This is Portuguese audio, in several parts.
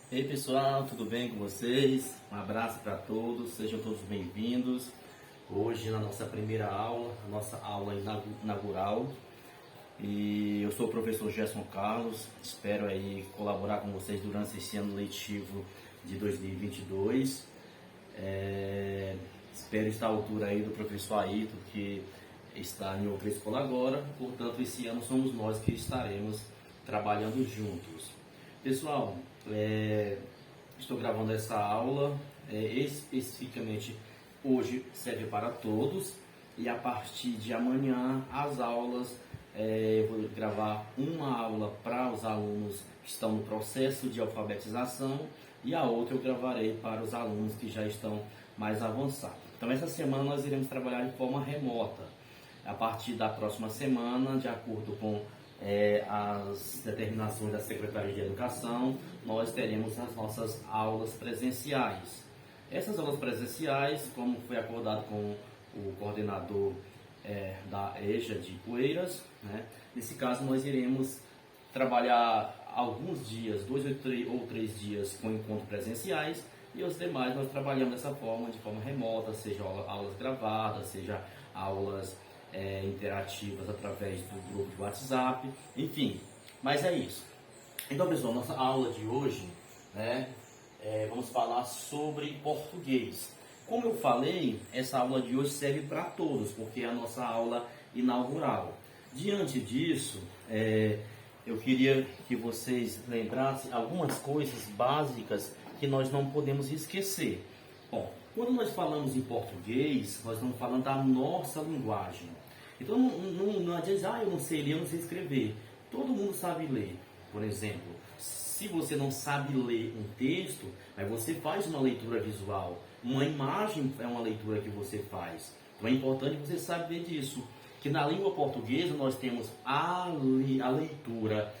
E aí pessoal, tudo bem com vocês? Um abraço para todos, sejam todos bem-vindos. Hoje na nossa primeira aula, a nossa aula inaugural. E eu sou o professor Gerson Carlos, espero aí colaborar com vocês durante esse ano letivo de 2022. Espero estar à altura aí do professor Ayrton, que está em outra escola agora, portanto esse ano somos nós que estaremos trabalhando juntos. Pessoal, estou gravando essa aula, especificamente hoje serve para todos, e a partir de amanhã as aulas, eu vou gravar uma aula para os alunos que estão no processo de alfabetização e a outra eu gravarei para os alunos que já estão mais avançados. Então essa semana nós iremos trabalhar de forma remota. A partir da próxima semana, de acordo com as determinações da Secretaria de Educação, nós teremos as nossas aulas presenciais. Essas aulas presenciais, como foi acordado com o coordenador da EJA de Poeiras, né? Nesse caso nós iremos trabalhar alguns dias, 2 ou 3 dias com encontros presenciais, e os demais nós trabalhamos dessa forma, de forma remota, seja aulas gravadas, seja aulas interativas através do grupo de WhatsApp, enfim, mas é isso. Então pessoal, nossa aula de hoje, né, vamos falar sobre português. Como eu falei, essa aula de hoje serve para todos, porque é a nossa aula inaugural. Diante disso, eu queria que vocês lembrassem algumas coisas básicas que nós não podemos esquecer. Bom, quando nós falamos em português, nós estamos falando da nossa linguagem. Então não adianta dizer, eu não sei ler, eu não sei escrever. Todo mundo sabe ler. Por exemplo, se você não sabe ler um texto, mas você faz uma leitura visual, uma imagem é uma leitura que você faz. Então é importante você saber disso. Que na língua portuguesa nós temos a leitura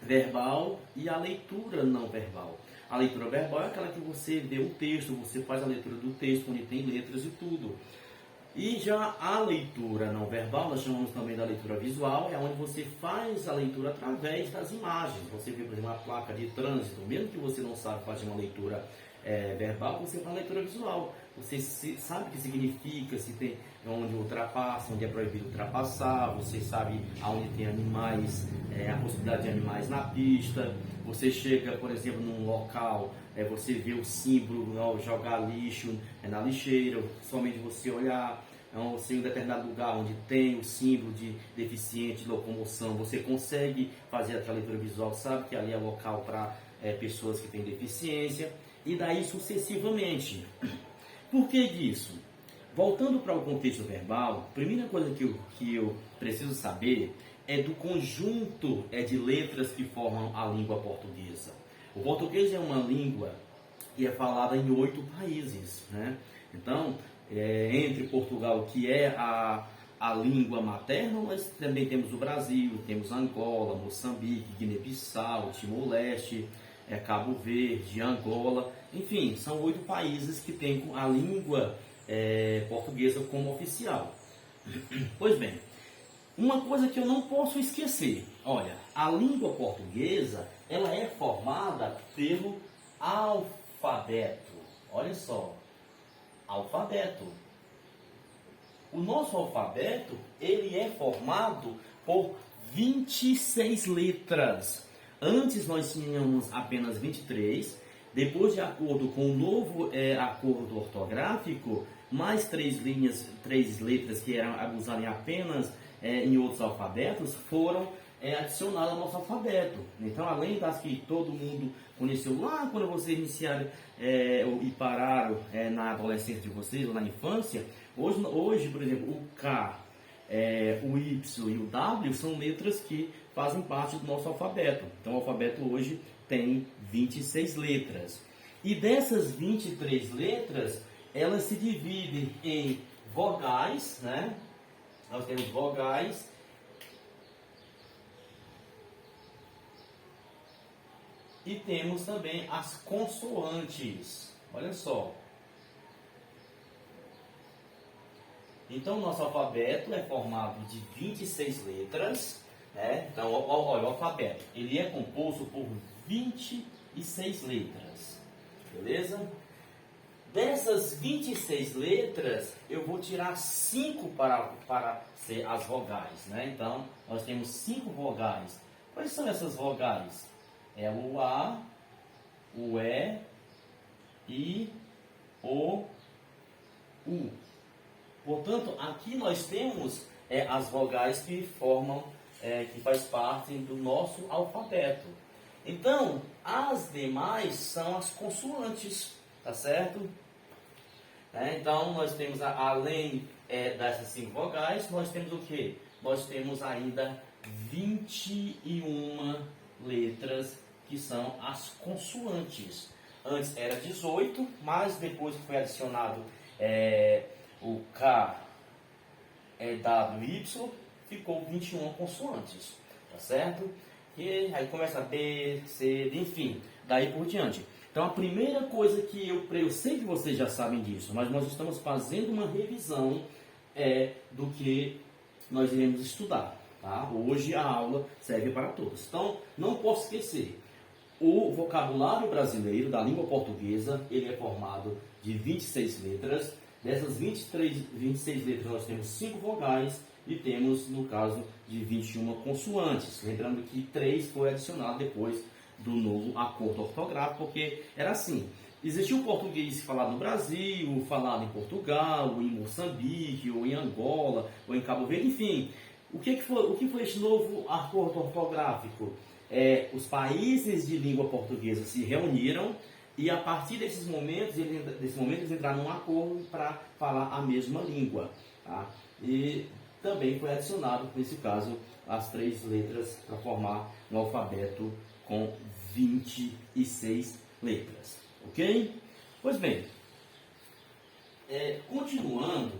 verbal e a leitura não verbal. A leitura verbal é aquela que você vê um texto, você faz a leitura do texto, onde tem letras e tudo. E já a leitura não verbal, nós chamamos também da leitura visual, é onde você faz a leitura através das imagens. Você vê, por exemplo, uma placa de trânsito, mesmo que você não sabe fazer uma leitura verbal, você faz a leitura visual. Você sabe o que significa, se tem onde ultrapassa, onde é proibido ultrapassar, você sabe aonde tem animais, a possibilidade de animais na pista. Você chega, por exemplo, num local, você vê o símbolo, jogar lixo na lixeira, somente você olhar. Você em um determinado lugar onde tem o símbolo de deficiente de locomoção, você consegue fazer a leitura visual, sabe que ali é local para pessoas que têm deficiência, e daí sucessivamente. Por que disso? Voltando para o contexto verbal, a primeira coisa que eu preciso saber é do conjunto de letras que formam a língua portuguesa. O português é uma língua que é falada em 8 países, né? Então, entre Portugal, que é a língua materna, nós também temos o Brasil, temos Angola, Moçambique, Guiné-Bissau, Timor-Leste, Cabo Verde, Angola, enfim, são 8 países que têm a língua portuguesa como oficial. Pois bem, uma coisa que eu não posso esquecer, olha, a língua portuguesa, ela é formada pelo alfabeto. Olha só, alfabeto. O nosso alfabeto, ele é formado por 26 letras. Antes nós tínhamos apenas 23, depois de acordo com o novo acordo ortográfico, mais 3 letras que eram usadas apenas em outros alfabetos, foram adicionadas ao nosso alfabeto. Então, além das que todo mundo conheceu lá quando vocês iniciaram e pararam na adolescência de vocês, ou na infância, hoje, por exemplo, o K, o Y e o W são letras que fazem parte do nosso alfabeto. Então, o alfabeto hoje tem 26 letras. E dessas 23 letras, elas se dividem em vogais, né? Nós temos vogais e temos também as consoantes. Olha só. Então, nosso alfabeto é formado de 26 letras, né? Então, olha, o alfabeto, ele é composto por 26 26 letras, beleza? Dessas 26 letras, eu vou tirar 5 para ser as vogais, né? Então, nós temos 5 vogais. Quais são essas vogais? É o A, o E, I, O, U. Portanto, aqui nós temos as vogais que formam, que faz parte do nosso alfabeto. Então, as demais são as consoantes, tá certo? Então, nós temos, além dessas 5 vogais, nós temos o quê? Nós temos ainda 21 letras que são as consoantes. Antes era 18, mas depois que foi adicionado o K, W, Y, ficou 21 consoantes, tá certo? E aí começa B, C, enfim, daí por diante. Então a primeira coisa que eu sei que vocês já sabem disso, mas nós estamos fazendo uma revisão do que nós iremos estudar, tá? Hoje a aula serve para todos. Então não posso esquecer, o vocabulário brasileiro da língua portuguesa, ele é formado de 26 letras. Dessas 26 letras nós temos 5 vogais e temos, no caso, de 21 consoantes. Lembrando que 3 foi adicionado depois do novo acordo ortográfico, porque era assim. Existia um português falado no Brasil, falado em Portugal, ou em Moçambique, ou em Angola, ou em Cabo Verde, enfim. O que foi esse novo acordo ortográfico? Os países de língua portuguesa se reuniram e a partir desses momentos eles entraram num acordo para falar a mesma língua. Tá? E também foi adicionado, nesse caso, as 3 letras para formar um alfabeto com 26 letras. Ok? Pois bem, continuando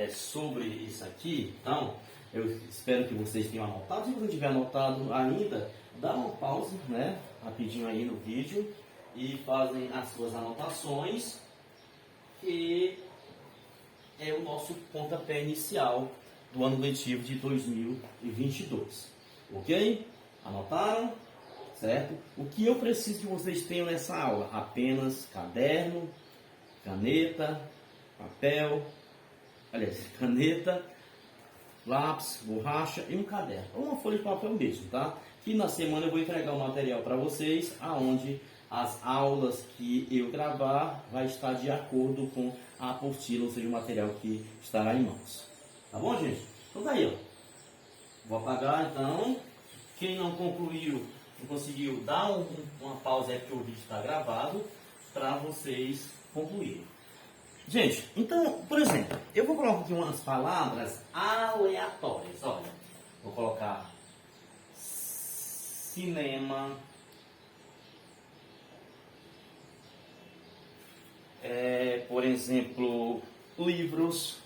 sobre isso aqui, então, eu espero que vocês tenham anotado. Se você não tiver anotado ainda, dá uma pausa, né, rapidinho aí no vídeo e fazem as suas anotações, que é o nosso pontapé inicial do ano letivo de 2022. Ok? Anotaram? Certo? O que eu preciso que vocês tenham nessa aula? Apenas caderno, caneta, papel, caneta, lápis, borracha e um caderno. Ou uma folha de papel mesmo, tá? Que na semana eu vou entregar o material para vocês, aonde as aulas que eu gravar vai estar de acordo com a apostila, ou seja, o material que estará em mãos. Tá bom, gente? Então tá aí, ó. Vou apagar, então. Quem não concluiu, não conseguiu, dá uma pausa aí, porque o vídeo está gravado, para vocês concluírem. Gente, então, por exemplo, eu vou colocar aqui umas palavras aleatórias. Olha, vou colocar cinema, por exemplo, livros,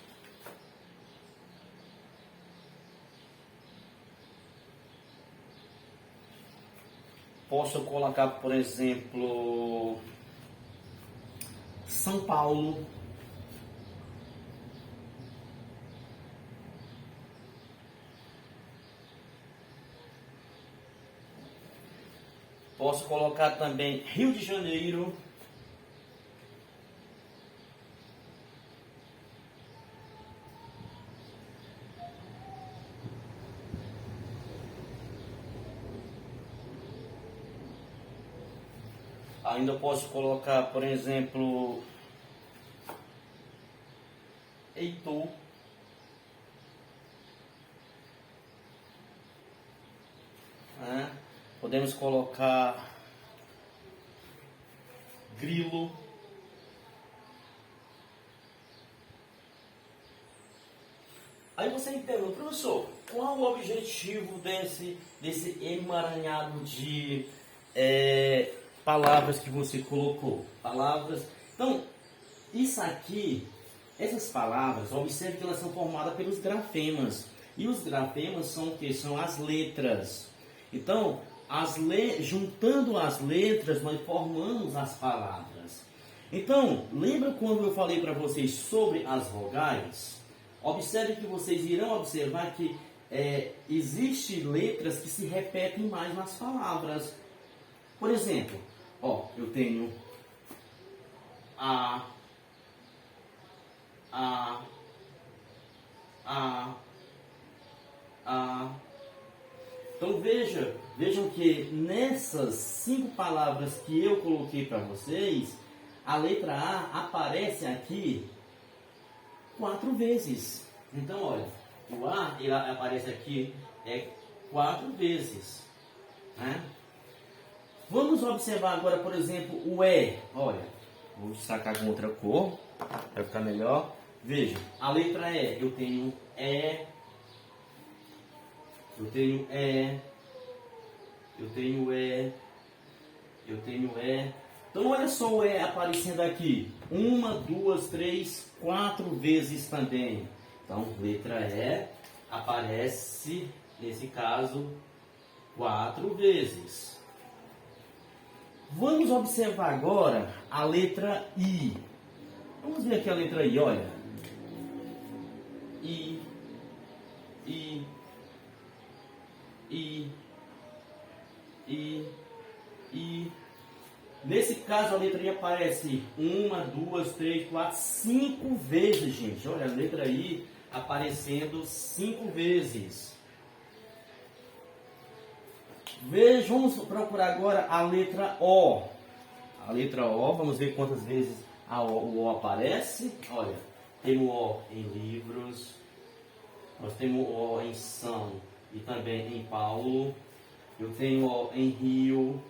posso colocar, por exemplo, São Paulo, posso colocar também Rio de Janeiro, ainda posso colocar, por exemplo, Heitor, podemos colocar Grilo, aí você entende, professor, qual o objetivo desse emaranhado de palavras que você colocou? Palavras. Então, isso aqui, essas palavras, observe que elas são formadas pelos grafemas. E os grafemas são o que? São as letras. Então, juntando as letras, nós formamos as palavras. Então, lembra quando eu falei para vocês sobre as vogais? Observe que vocês irão observar que existem letras que se repetem mais nas palavras. Por exemplo, ó, eu tenho a, a, a. Então vejam que nessas 5 palavras que eu coloquei para vocês, a letra A aparece aqui 4 vezes. Então, olha, o A ele aparece aqui 4 vezes, né? Vamos observar agora, por exemplo, o E. Olha, vou destacar com outra cor para ficar melhor. Veja, a letra E, eu tenho E, eu tenho E, eu tenho E, eu tenho E. Então, olha só o E aparecendo aqui. 1, 2, 3, 4 vezes também. Então, letra E aparece, nesse caso, 4 vezes. Vamos observar agora a letra I. Vamos ver aqui a letra I, olha. I, I, I, I, I. Nesse caso, a letra I aparece 1, 2, 3, 4, 5 vezes, gente. Olha, a letra I aparecendo 5 vezes. Vamos procurar agora a letra O. A letra O, vamos ver quantas vezes o O aparece. Olha, temos O em livros, nós temos O em São e também em Paulo. Eu tenho O em Rio,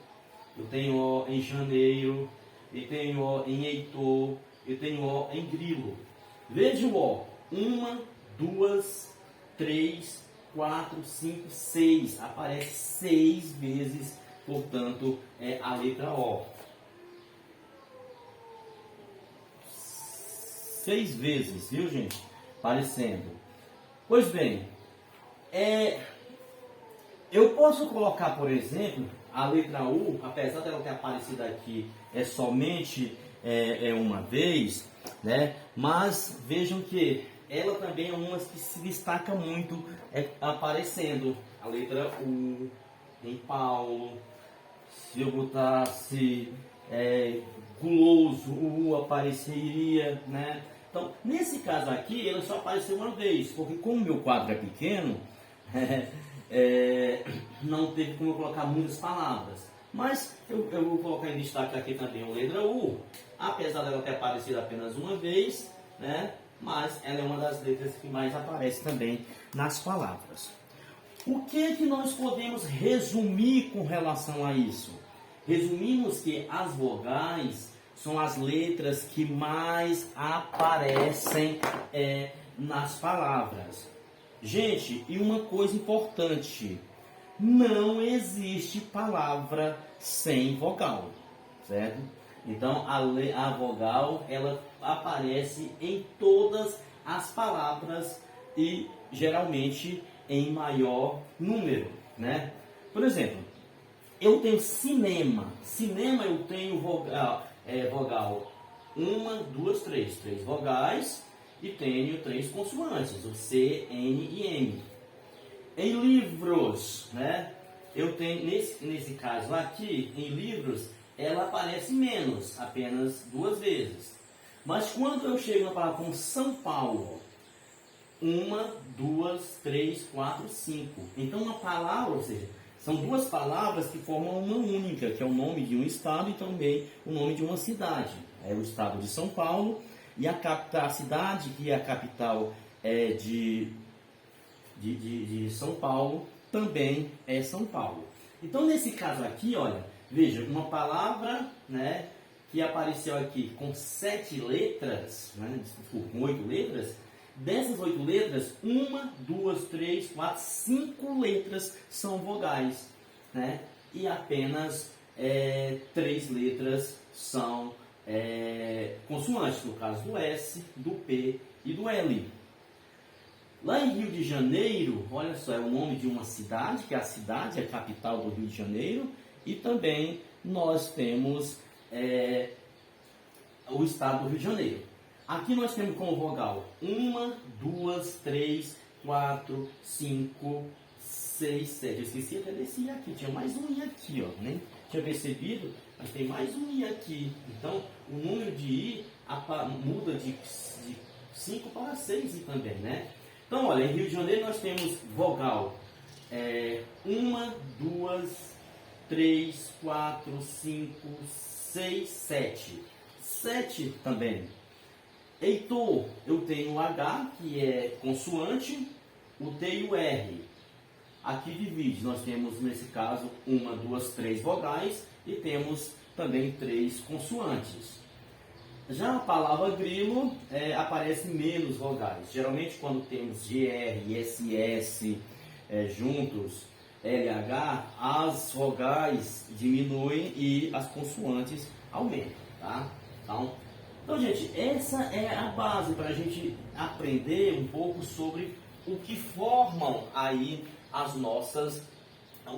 eu tenho O em Janeiro, eu tenho O em Heitor, eu tenho O em Grilo. Veja o O. 1, 2, 3, 4, 5, 6. Aparece 6 vezes, portanto, é a letra O. 6 vezes, viu, gente? Aparecendo. Pois bem, eu posso colocar, por exemplo, a letra U, apesar dela ter aparecido aqui somente uma vez, né? Mas vejam que ela também é uma que se destaca muito aparecendo. A letra U em Paulo. Se eu botasse guloso, o U apareceria, né? Então, nesse caso aqui, ela só apareceu uma vez, porque como o meu quadro é pequeno, não teve como eu colocar muitas palavras. Mas eu vou colocar em destaque aqui também a letra U, apesar dela ter aparecido apenas uma vez, né? Mas ela é uma das letras que mais aparece também nas palavras. O que é que nós podemos resumir com relação a isso? Resumimos que as vogais são as letras que mais aparecem nas palavras. Gente, e uma coisa importante, não existe palavra sem vogal, certo? Então, a vogal, ela aparece em todas as palavras e, geralmente, em maior número, né? Por exemplo, eu tenho cinema. Cinema eu tenho vogal 1, 2, 3. 3 vogais e tenho 3 consoantes, o C, N e M. Em livros, né? Eu tenho, nesse caso aqui, em livros, ela aparece menos, apenas 2 vezes. Mas quando eu chego na palavra como São Paulo, 1, 2, 3, 4, 5. Então uma palavra, ou seja, são 2 palavras que formam uma única, que é o nome de um estado e também o nome de uma cidade. É o estado de São Paulo e a cidade, que é a capital de São Paulo, também é São Paulo. Então nesse caso aqui, olha, veja, uma palavra, né, que apareceu aqui com 7 letras, né, com 8 letras, dessas 8 letras, 1, 2, 3, 4, 5 letras são vogais, né? E apenas 3 letras são consoantes, no caso do S, do P e do L. Lá em Rio de Janeiro, olha só, é o nome de uma cidade, que é a capital do Rio de Janeiro, e também nós temos o estado do Rio de Janeiro. Aqui nós temos como vogal 1, 2, 3, 4, 5, 6. 6, 7. Eu esqueci até desse I aqui. Tinha mais um I aqui, ó. Nem tinha percebido, mas tem mais um I aqui. Então, o número de I muda de 5 para 6 I também, né? Então, olha, em Rio de Janeiro nós temos vogal. 1, 2, 3, 4, 5, 6, 7. 7 também. Heitor, eu tenho o H, que é consoante, o T e o R. Aqui divide, nós temos nesse caso 1, 2, 3 vogais e temos também 3 consoantes. Já a palavra grilo aparece menos vogais. Geralmente quando temos GR e SS juntos, LH, as vogais diminuem e as consoantes aumentam, tá? Então, gente, essa é a base para a gente aprender um pouco sobre o que formam aí o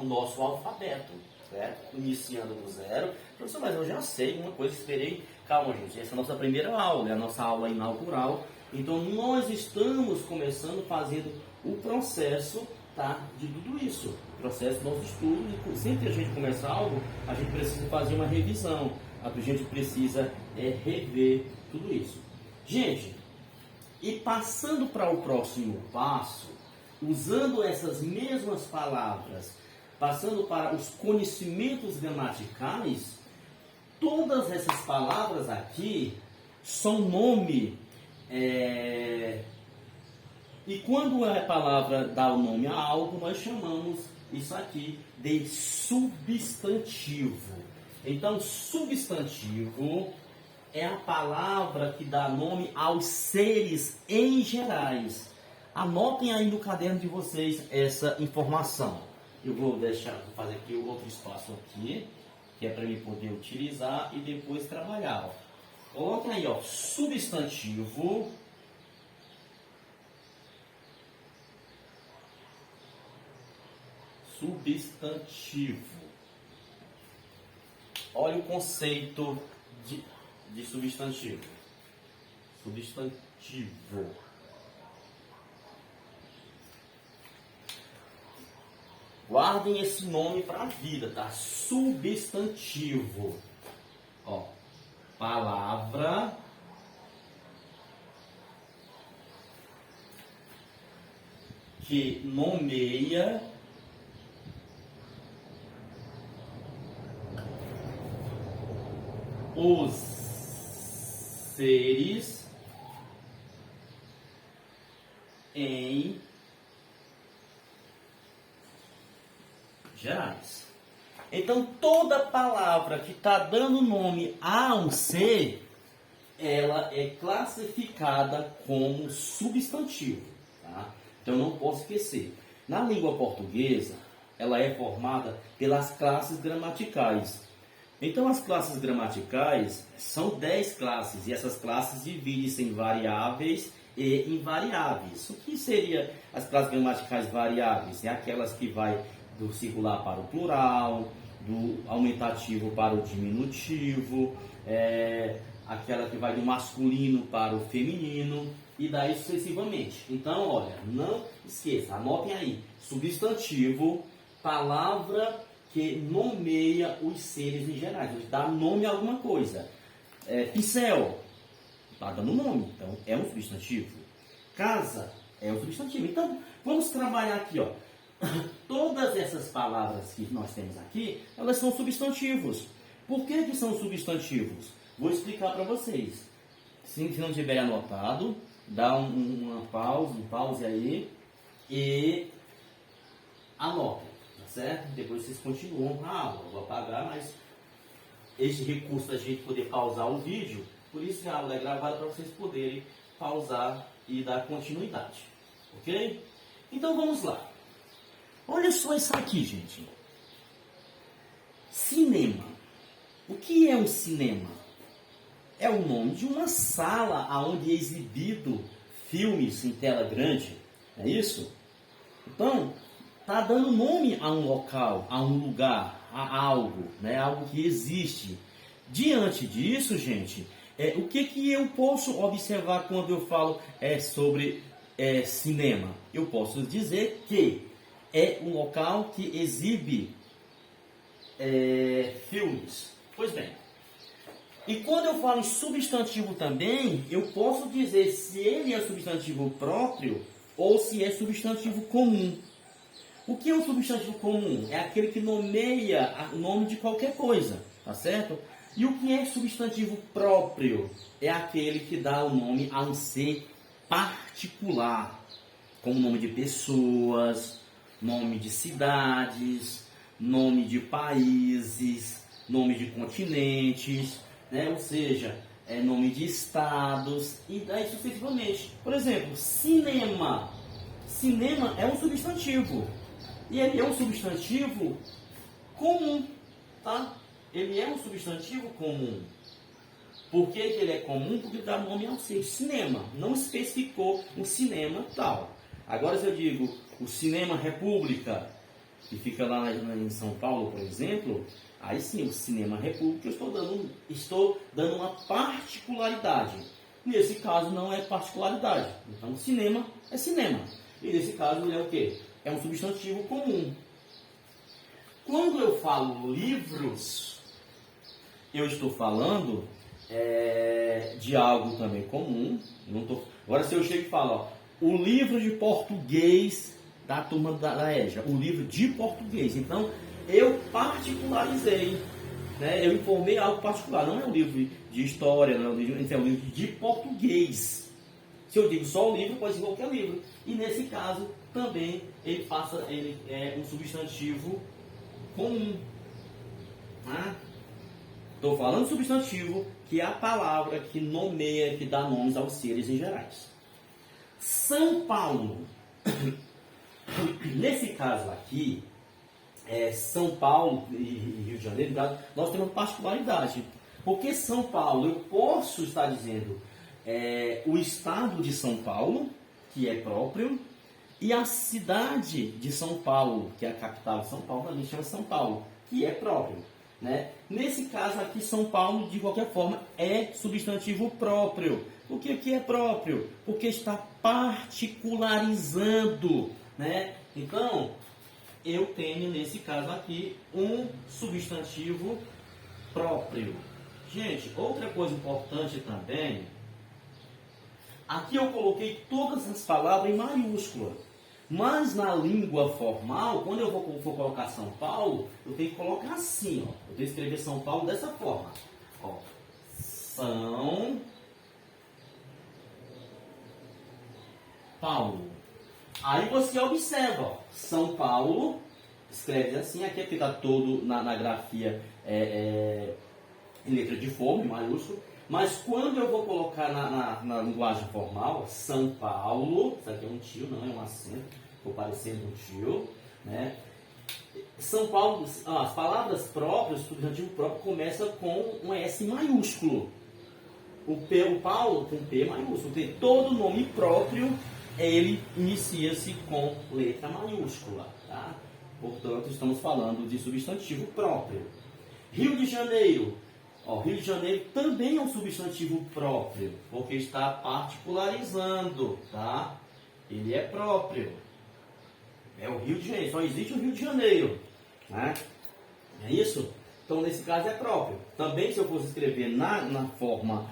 nosso alfabeto, certo? Iniciando do zero. Professor, mas eu já sei uma coisa, esperei. Calma, gente, essa é a nossa primeira aula, é a nossa aula inaugural. Então, nós estamos começando fazendo o processo, tá, de tudo isso. O processo do nosso estudo. E sempre que a gente começa algo, a gente precisa fazer uma revisão. A gente precisa rever tudo isso. Gente, e passando para o próximo passo, usando essas mesmas palavras, passando para os conhecimentos gramaticais, todas essas palavras aqui são nome. E quando a palavra dá o nome a algo, nós chamamos isso aqui de substantivo. Então, substantivo é a palavra que dá nome aos seres em gerais. Anotem aí no caderno de vocês essa informação. Eu vou fazer aqui o outro espaço aqui, que é para mim poder utilizar e depois trabalhar. Coloquem aí, ó, substantivo. Substantivo. Olha o conceito de substantivo. Substantivo. Guardem esse nome para a vida, tá? Substantivo. Ó, palavra que nomeia os seres em gerais. Então, toda palavra que está dando nome a um ser, ela é classificada como substantivo. Tá? Então, não posso esquecer. Na língua portuguesa, ela é formada pelas classes gramaticais. Então, as classes gramaticais são 10 classes, e essas classes dividem-se em variáveis e invariáveis. O que seria as classes gramaticais variáveis? É aquelas que vai do singular para o plural, do aumentativo para o diminutivo, aquela que vai do masculino para o feminino, e daí sucessivamente. Então, olha, não esqueça, anotem aí, substantivo, palavra que nomeia os seres em geral, dá nome a alguma coisa. Pincel, está dando nome, então é um substantivo. Casa é um substantivo. Então, vamos trabalhar aqui, ó. Todas essas palavras que nós temos aqui, elas são substantivos. Por que são substantivos? Vou explicar para vocês. Se não tiver anotado, dá um pause aí e anotem. Certo? Depois vocês continuam a aula. Vou apagar, mas esse recurso da gente poder pausar o vídeo, por isso que a aula é gravada para vocês poderem pausar e dar continuidade. Ok? Então vamos lá. Olha só isso aqui, gente. Cinema. O que é um cinema? É o nome de uma sala onde é exibido filmes em tela grande. É isso? Então, está dando nome a um local, a um lugar, a algo, né? Algo que existe. Diante disso, gente, o que eu posso observar quando eu falo sobre cinema? Eu posso dizer que é um local que exibe filmes. Pois bem, e quando eu falo em substantivo também, eu posso dizer se ele é substantivo próprio ou se é substantivo comum. O que é um substantivo comum? É aquele que nomeia o nome de qualquer coisa, tá certo? E o que é substantivo próprio? É aquele que dá o nome a um ser particular, como nome de pessoas, nome de cidades, nome de países, nome de continentes, né? Ou seja, nome de estados e daí sucessivamente. Por exemplo, cinema. Cinema é um substantivo. E ele é um substantivo comum, tá? Ele é um substantivo comum. Por que ele é comum? Porque dá nome ao ser cinema. Não especificou um cinema tal. Agora, se eu digo o Cinema República, que fica lá em São Paulo, por exemplo, aí sim, o Cinema República, eu estou dando uma particularidade. Nesse caso, não é particularidade. Então, cinema é cinema. E nesse caso, ele é o quê? É um substantivo comum. Quando eu falo livros, eu estou falando de algo também comum. Agora, se eu chego e falo, ó, o livro de português da turma da EJA, o livro de português. Então, eu particularizei, né? Eu informei algo particular. Não é um livro de história, não é um livro de português. Se eu digo só o livro, pode ser qualquer livro. E nesse caso, também, ele é um substantivo comum. Estou falando substantivo, que é a palavra que nomeia, que dá nomes aos seres em gerais. São Paulo. Nesse caso aqui, São Paulo e Rio de Janeiro, nós temos particularidade. Porque São Paulo, eu posso estar dizendo o estado de São Paulo, que é próprio, e a cidade de São Paulo, que é a capital de São Paulo, a gente chama São Paulo, que é próprio. Né? Nesse caso aqui, São Paulo, de qualquer forma, é substantivo próprio. O que é próprio? Porque está particularizando. Né? Então, eu tenho, nesse caso aqui, um substantivo próprio. Gente, outra coisa importante também, aqui eu coloquei todas as palavras em maiúscula. Mas na língua formal, quando eu for colocar São Paulo, eu tenho que colocar assim, ó. Eu tenho que escrever São Paulo dessa forma. Ó. São Paulo. Aí você observa, ó. São Paulo, escreve assim, aqui está todo na grafia em letra de forma, em maiúsculo. Mas quando eu vou colocar na linguagem formal, São Paulo, isso aqui é um tio, não é um acento, ficou parecendo um tio, né? São Paulo, as palavras próprias, o substantivo próprio, começa com um S maiúsculo. O Paulo com P maiúsculo. Tem todo nome próprio, ele inicia-se com letra maiúscula, tá? Portanto, estamos falando de substantivo próprio. Rio de Janeiro. Ó, Rio de Janeiro também é um substantivo próprio, porque está particularizando, tá? Ele é próprio. É o Rio de Janeiro, só existe o Rio de Janeiro, né? É isso? Então, nesse caso, é próprio. Também, se eu fosse escrever na forma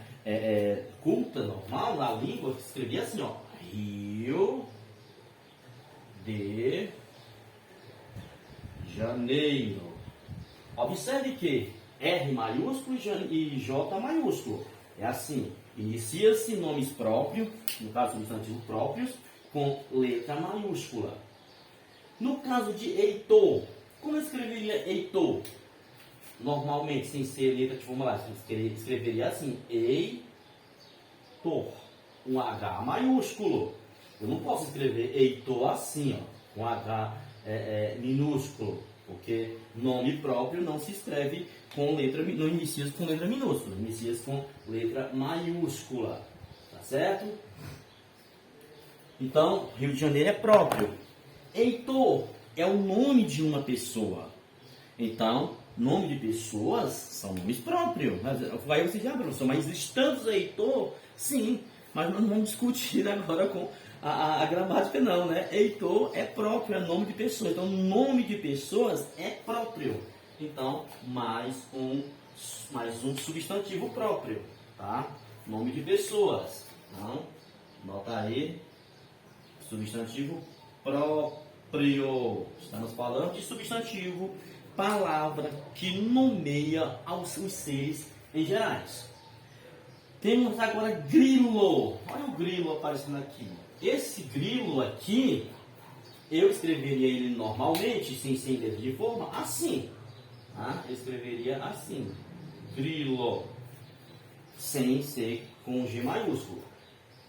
culta, normal, na língua, eu escrevia assim, ó. Rio de Janeiro. Observe que R maiúsculo e J maiúsculo. É assim, inicia-se nomes próprios, no caso substantivos próprios, com letra maiúscula. No caso de Heitor, como eu escreveria Heitor? Normalmente, sem ser letra de formulário, escreveria assim, Heitor, um H maiúsculo. Eu não posso escrever Heitor assim, ó, com H minúsculo, porque nome próprio não se escreve com letra, não inicia com letra minúscula, inicia com letra maiúscula, tá certo? Então, Rio de Janeiro é próprio. Heitor é o nome de uma pessoa. Então, nome de pessoas são nomes próprios. Aí você diz, professor, mas existamos Heitor? Sim, mas nós não vamos discutir agora a gramática não, né? Heitor é próprio, é nome de pessoa. Então, nome de pessoas é próprio. Então, mais um substantivo próprio, tá? Nome de pessoas. Então, nota aí, substantivo próprio. Estamos falando de substantivo, palavra que nomeia os seres em gerais. Temos agora grilo. Olha o grilo aparecendo aqui. Esse grilo aqui, eu escreveria ele normalmente, sem letra de forma, assim. Tá? Eu escreveria assim. Grilo. Sem ser com G maiúsculo.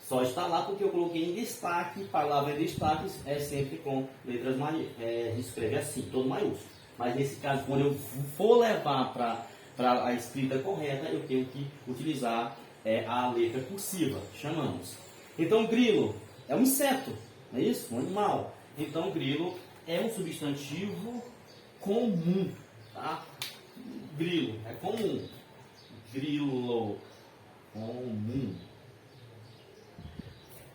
Só está lá porque eu coloquei em destaque. Palavra em destaque é sempre com letras maiúsculas. Escreve assim, todo maiúsculo. Mas nesse caso, quando eu for levar para a escrita correta, eu tenho que utilizar a letra cursiva, chamamos. Então, grilo é um inseto, não é isso? Um animal. Então, grilo é um substantivo comum, tá? Grilo é comum. Grilo, comum.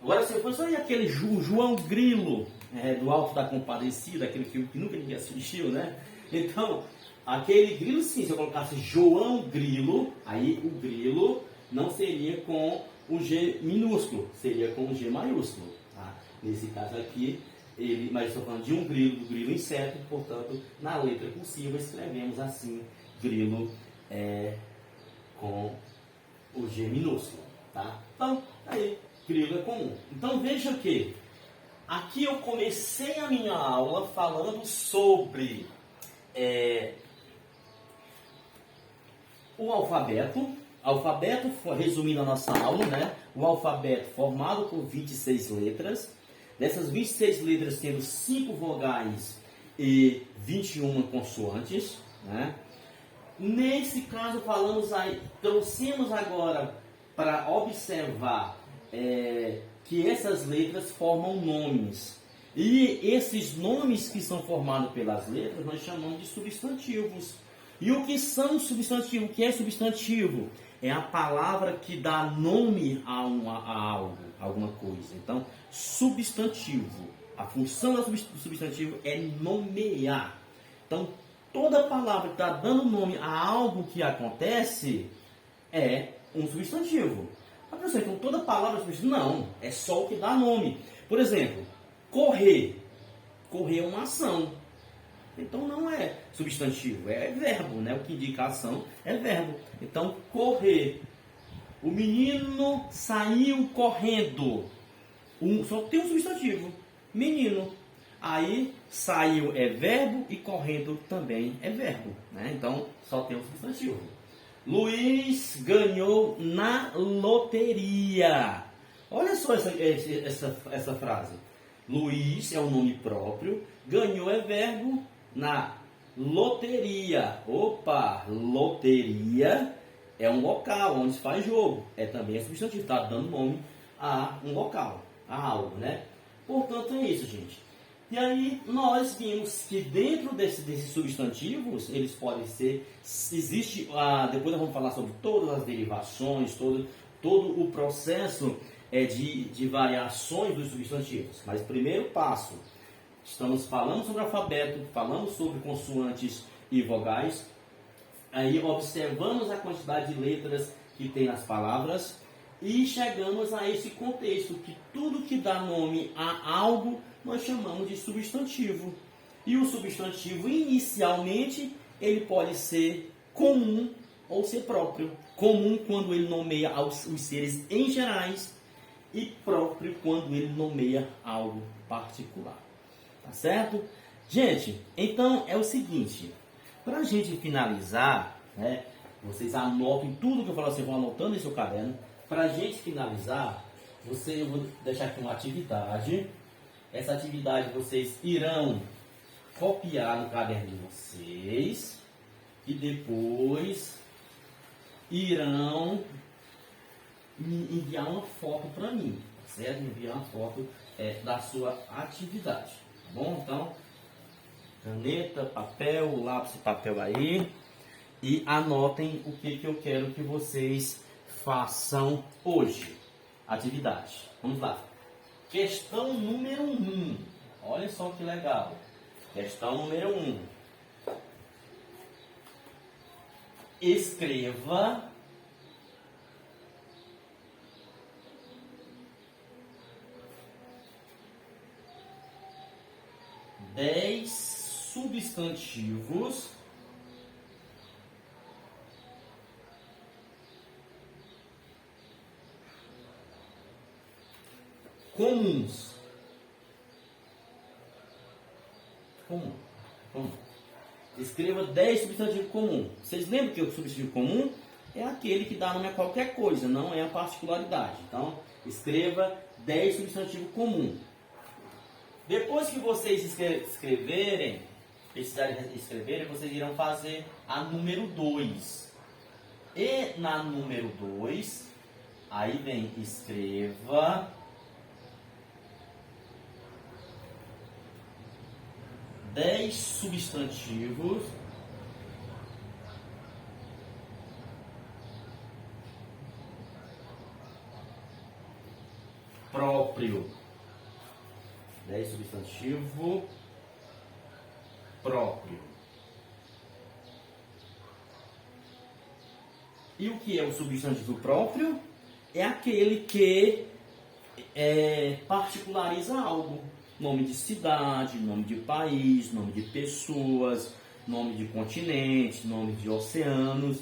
Agora, se fosse aí aquele João Grilo, do Alto da Compadecida, aquele filme que nunca ninguém assistiu, né? Então, aquele grilo, sim, se eu colocasse João Grilo, aí o grilo não seria com o G minúsculo, seria com o G maiúsculo. Tá? Nesse caso aqui, mas estou falando de um grilo, do grilo inseto, portanto, na letra cursiva escrevemos assim, grilo com o G minúsculo. Tá? Então, aí, grilo é comum. Então, veja que aqui eu comecei a minha aula falando sobre o alfabeto. Alfabeto, resumindo a nossa aula, né? O alfabeto formado por 26 letras. Dessas 26 letras tendo 5 vogais e 21 consoantes, né? Nesse caso, trouxemos agora para observar que essas letras formam nomes. E esses nomes que são formados pelas letras, nós chamamos de substantivos. E o que são substantivos? O que é substantivo? É a palavra que dá nome a algo, a alguma coisa. Então, substantivo. A função do substantivo é nomear. Então, toda palavra que está dando nome a algo que acontece é um substantivo. Mas, professor, então toda palavra é substantivo? Não, é só o que dá nome. Por exemplo, correr. Correr é uma ação. Então não é substantivo, é verbo, né? O que indica a ação é verbo. Então, correr. O menino saiu correndo. Só tem um substantivo. Menino. Aí, saiu é verbo e correndo também é verbo, né? Então, só tem um substantivo. Luiz ganhou na loteria. Olha só essa frase. Luiz é um nome próprio, ganhou é verbo, na loteria. Opa, loteria é um local onde se faz jogo. Também substantivo, está dando nome a um local, a algo, né? Portanto, é isso, gente. E aí, nós vimos que dentro desses substantivos, eles podem ser, depois nós vamos falar sobre todas as derivações, todo o processo de variações dos substantivos. Mas primeiro passo, estamos falando sobre alfabeto, falamos sobre consoantes e vogais, aí observamos a quantidade de letras que tem nas palavras e chegamos a esse contexto, que tudo que dá nome a algo, nós chamamos de substantivo. E o substantivo, inicialmente, ele pode ser comum ou ser próprio. Comum quando ele nomeia os seres em gerais e próprio quando ele nomeia algo particular. Tá certo? Gente, então é o seguinte, para a gente finalizar, né, vocês anotem tudo que eu falo, vocês vão anotando em seu caderno. Para a gente finalizar, eu vou deixar aqui uma atividade. Essa atividade vocês irão copiar no caderno de vocês e depois irão enviar uma foto para mim, certo? Enviar uma foto da sua atividade, tá bom? Então, caneta, papel, lápis e papel aí e anotem o que eu quero que vocês façam hoje. Atividade. Vamos lá. Questão número 1. Olha só que legal. Questão número 1. Escreva dez substantivos comuns. Comum. Escreva 10 substantivos comuns. Vocês lembram que o substantivo comum é aquele que dá nome a qualquer coisa, não é a particularidade. Então, escreva 10 substantivos comuns. Depois que vocês precisarem escreverem, vocês irão fazer a número 2. E na número 2, aí vem escreva 10 substantivos próprio. 10 substantivo próprio. E o que é o substantivo próprio? É aquele que particulariza algo. Nome de cidade, nome de país, nome de pessoas, nome de continente, nome de oceanos,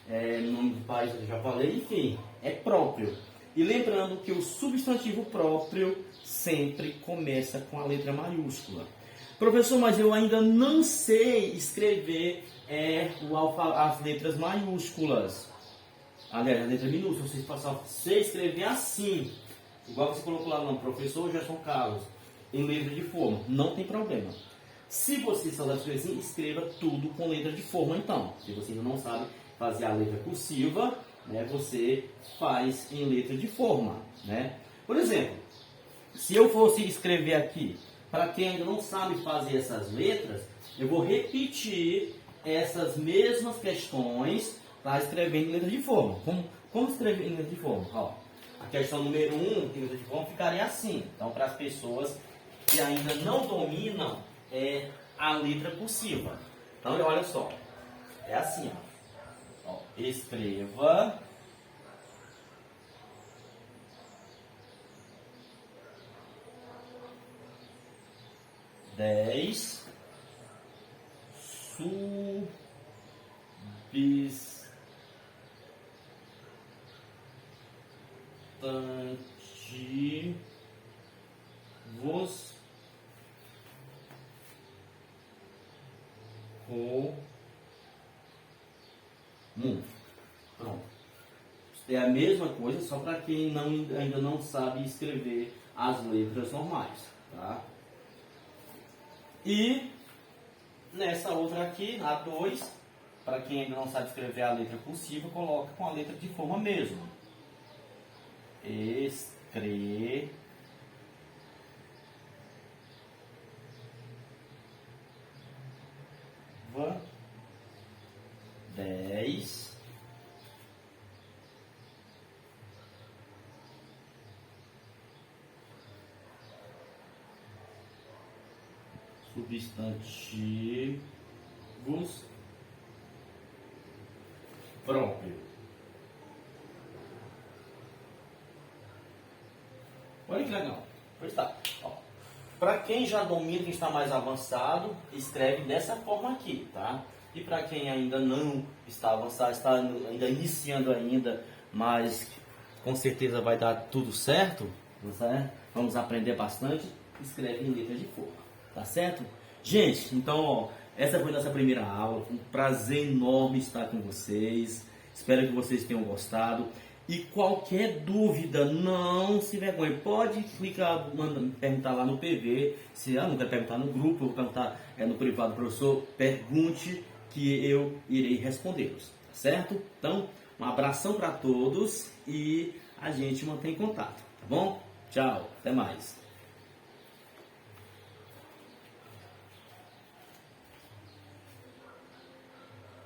nome de país que eu já falei, enfim, é próprio. E lembrando que o substantivo próprio sempre começa com a letra maiúscula. Professor, mas eu ainda não sei escrever as letras maiúsculas. Aliás, as letras minúsculas, você escrever assim, igual você colocou lá no professor Gerson Carlos, em letra de forma, não tem problema. Se você só sabe escrever assim, escreva tudo com letra de forma então. Se você ainda não sabe fazer a letra cursiva, né, você faz em letra de forma, né? Por exemplo, se eu fosse escrever aqui, para quem ainda não sabe fazer essas letras, eu vou repetir essas mesmas questões para escrever em letra de forma. Como escrever em letra de forma? Ó, a questão número 1, em letra de forma, ficaria assim. Então, para as pessoas que ainda não dominam a letra cursiva. Então, olha só. É assim, ó. Escreva dez substantivos comum. Pronto. É a mesma coisa, só para quem ainda não sabe escrever as letras normais, tá? E nessa outra aqui, a 2, para quem ainda não sabe escrever a letra cursiva, coloca com a letra de forma mesmo. Escreva 10 substantivos próprios. Olha que legal. Pois tá. Para quem já domina, quem está mais avançado, escreve dessa forma aqui, tá? E para quem ainda não está avançado, está ainda iniciando ainda, mas com certeza vai dar tudo certo, tá? Vamos aprender bastante, escreve em letra de forma, tá certo? Gente, então, ó, essa foi nossa primeira aula, foi um prazer enorme estar com vocês, espero que vocês tenham gostado. E qualquer dúvida, não se vergonhe, pode clicar, perguntar lá no PV, se não quer perguntar no grupo, ou perguntar no privado, professor, pergunte que eu irei respondê-los, tá certo? Então, um abração para todos e a gente mantém contato, tá bom? Tchau, até mais.